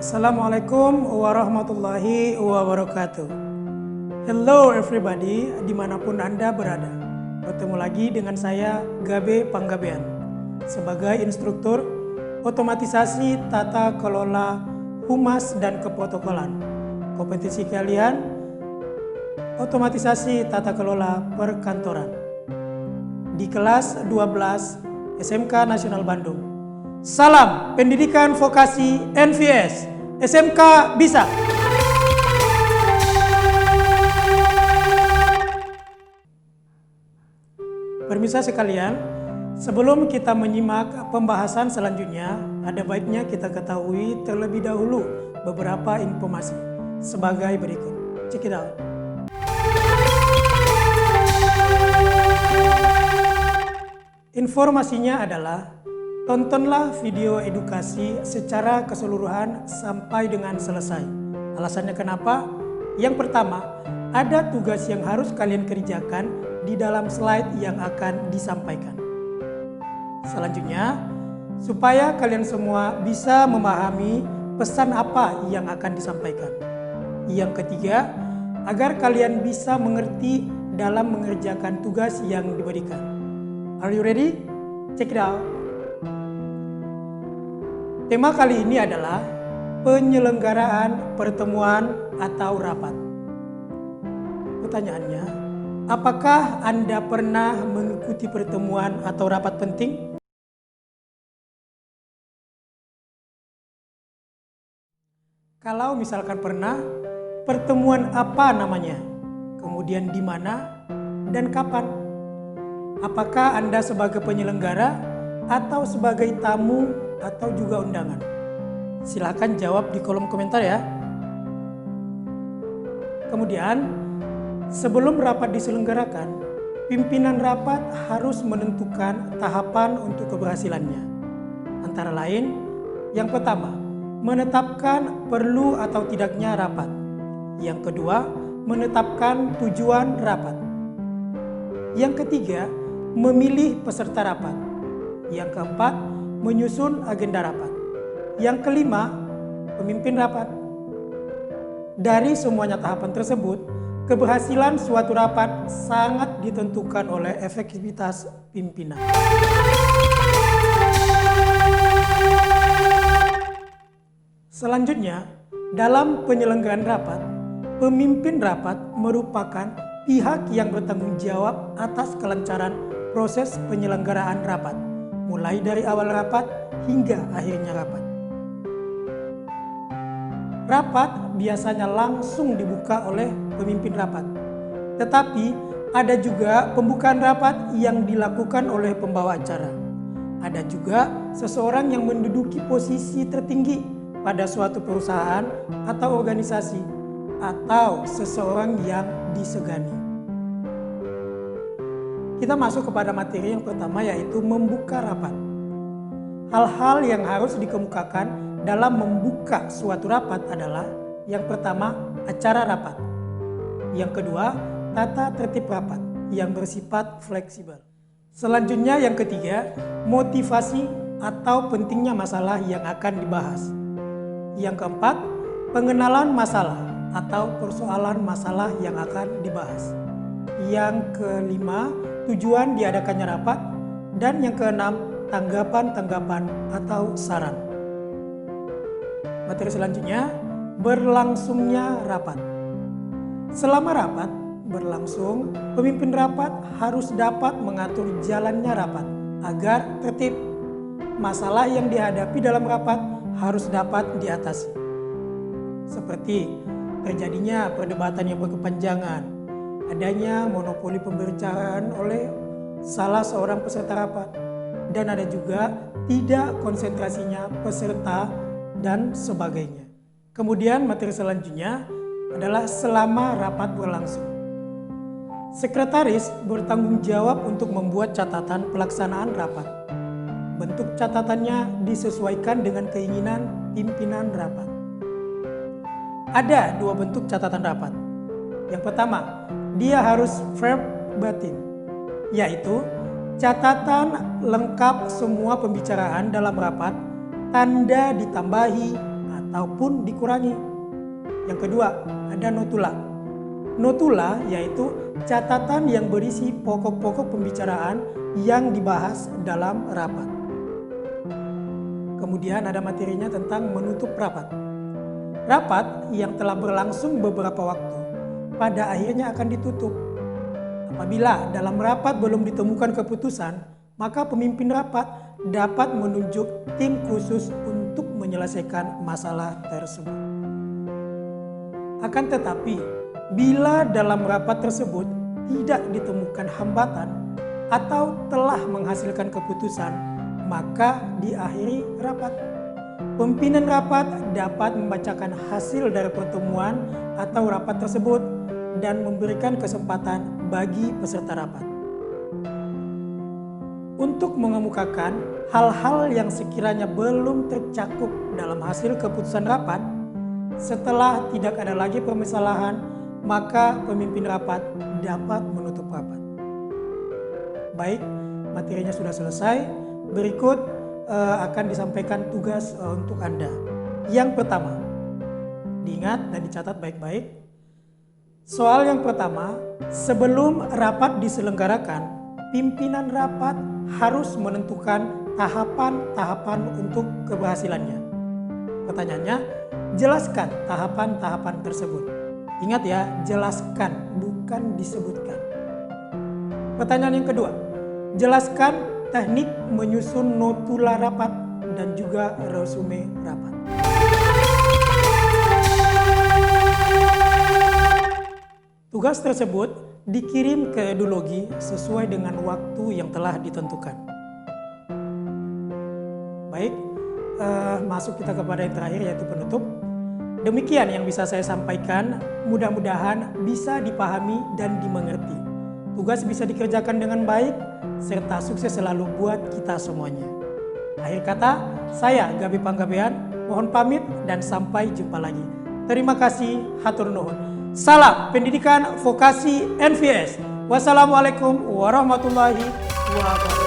Assalamualaikum warahmatullahi wabarakatuh. Hello everybody, dimanapun Anda berada. Bertemu lagi dengan saya, Gabe Panggabean, sebagai instruktur otomatisasi tata kelola humas dan keprotokolan. Kompetisi kalian, otomatisasi tata kelola perkantoran. Di kelas 12 SMK Nasional Bandung. Salam Pendidikan Vokasi NVS, SMK Bisa. Pemirsa sekalian, sebelum kita menyimak pembahasan selanjutnya, ada baiknya kita ketahui terlebih dahulu beberapa informasi sebagai berikut. Check it out. Informasinya adalah tontonlah video edukasi secara keseluruhan sampai dengan selesai. Alasannya kenapa? Yang pertama, ada tugas yang harus kalian kerjakan di dalam slide yang akan disampaikan. Selanjutnya, supaya kalian semua bisa memahami pesan apa yang akan disampaikan. Yang ketiga, agar kalian bisa mengerti dalam mengerjakan tugas yang diberikan. Are you ready? Check it out. Tema kali ini adalah penyelenggaraan pertemuan atau rapat. Pertanyaannya, apakah Anda pernah mengikuti pertemuan atau rapat penting? Kalau misalkan pernah, pertemuan apa namanya? Kemudian di mana dan kapan? Apakah Anda sebagai penyelenggara atau sebagai tamu atau juga undangan? Silahkan jawab di kolom komentar ya. Kemudian, sebelum rapat diselenggarakan, pimpinan rapat harus menentukan tahapan untuk keberhasilannya. Antara lain, yang pertama, menetapkan perlu atau tidaknya rapat. Yang kedua, menetapkan tujuan rapat. Yang ketiga, memilih peserta rapat. Yang keempat, menyusun agenda rapat. Yang kelima, pemimpin rapat. Dari semuanya tahapan tersebut, keberhasilan suatu rapat sangat ditentukan oleh efektivitas pimpinan. Selanjutnya, dalam penyelenggaraan rapat, pemimpin rapat merupakan pihak yang bertanggung jawab atas kelancaran proses penyelenggaraan rapat, mulai dari awal rapat hingga akhirnya rapat. Rapat biasanya langsung dibuka oleh pemimpin rapat, tetapi ada juga pembukaan rapat yang dilakukan oleh pembawa acara. Ada juga seseorang yang menduduki posisi tertinggi pada suatu perusahaan atau organisasi, atau seseorang yang disegani. Kita masuk kepada materi yang pertama, yaitu membuka rapat. Hal-hal yang harus dikemukakan dalam membuka suatu rapat adalah yang pertama, acara rapat. Yang kedua, tata tertib rapat yang bersifat fleksibel. Selanjutnya yang ketiga, motivasi atau pentingnya masalah yang akan dibahas. Yang keempat, pengenalan masalah atau persoalan masalah yang akan dibahas. Yang kelima, tujuan diadakannya rapat. Dan yang keenam, tanggapan-tanggapan atau saran. Materi selanjutnya, berlangsungnya rapat. Selama rapat berlangsung, pemimpin rapat harus dapat mengatur jalannya rapat agar tertib. Masalah yang dihadapi dalam rapat harus dapat diatasi. Seperti terjadinya perdebatan yang berkepanjangan, adanya monopoli pembicaraan oleh salah seorang peserta rapat, dan ada juga tidak konsentrasinya peserta dan sebagainya. Kemudian materi selanjutnya adalah selama rapat berlangsung. Sekretaris bertanggung jawab untuk membuat catatan pelaksanaan rapat. Bentuk catatannya disesuaikan dengan keinginan pimpinan rapat. Ada dua bentuk catatan rapat. Yang pertama, dia harus verbatim, yaitu catatan lengkap semua pembicaraan dalam rapat, tanda ditambahi ataupun dikurangi. Yang kedua, ada notula. Notula yaitu catatan yang berisi pokok-pokok pembicaraan yang dibahas dalam rapat. Kemudian ada materinya tentang menutup rapat. Rapat yang telah berlangsung beberapa waktu pada akhirnya akan ditutup. Apabila dalam rapat belum ditemukan keputusan, maka pemimpin rapat dapat menunjuk tim khusus untuk menyelesaikan masalah tersebut. Akan tetapi, bila dalam rapat tersebut tidak ditemukan hambatan atau telah menghasilkan keputusan, maka diakhiri rapat. Pimpinan rapat dapat membacakan hasil dari pertemuan atau rapat tersebut dan memberikan kesempatan bagi peserta rapat untuk mengemukakan hal-hal yang sekiranya belum tercakup dalam hasil keputusan rapat. Setelah tidak ada lagi permasalahan, maka pemimpin rapat dapat menutup rapat. Baik, materinya sudah selesai. Berikut akan disampaikan tugas untuk Anda. Yang pertama, diingat dan dicatat baik-baik. Soal yang pertama, sebelum rapat diselenggarakan, pimpinan rapat harus menentukan tahapan-tahapan untuk keberhasilannya. Pertanyaannya, jelaskan tahapan-tahapan tersebut. Ingat ya, jelaskan, bukan disebutkan. Pertanyaan yang kedua, jelaskan teknik menyusun notula rapat dan juga resume rapat. Tugas tersebut dikirim ke Edulogi sesuai dengan waktu yang telah ditentukan. Baik, masuk kita kepada yang terakhir yaitu penutup. Demikian yang bisa saya sampaikan, mudah-mudahan bisa dipahami dan dimengerti. Tugas bisa dikerjakan dengan baik, serta sukses selalu buat kita semuanya. Akhir kata, saya Gabi Panggabean, mohon pamit dan sampai jumpa lagi. Terima kasih, hatur nuhun. Salam Pendidikan Vokasi NVS. Wassalamualaikum warahmatullahi wabarakatuh.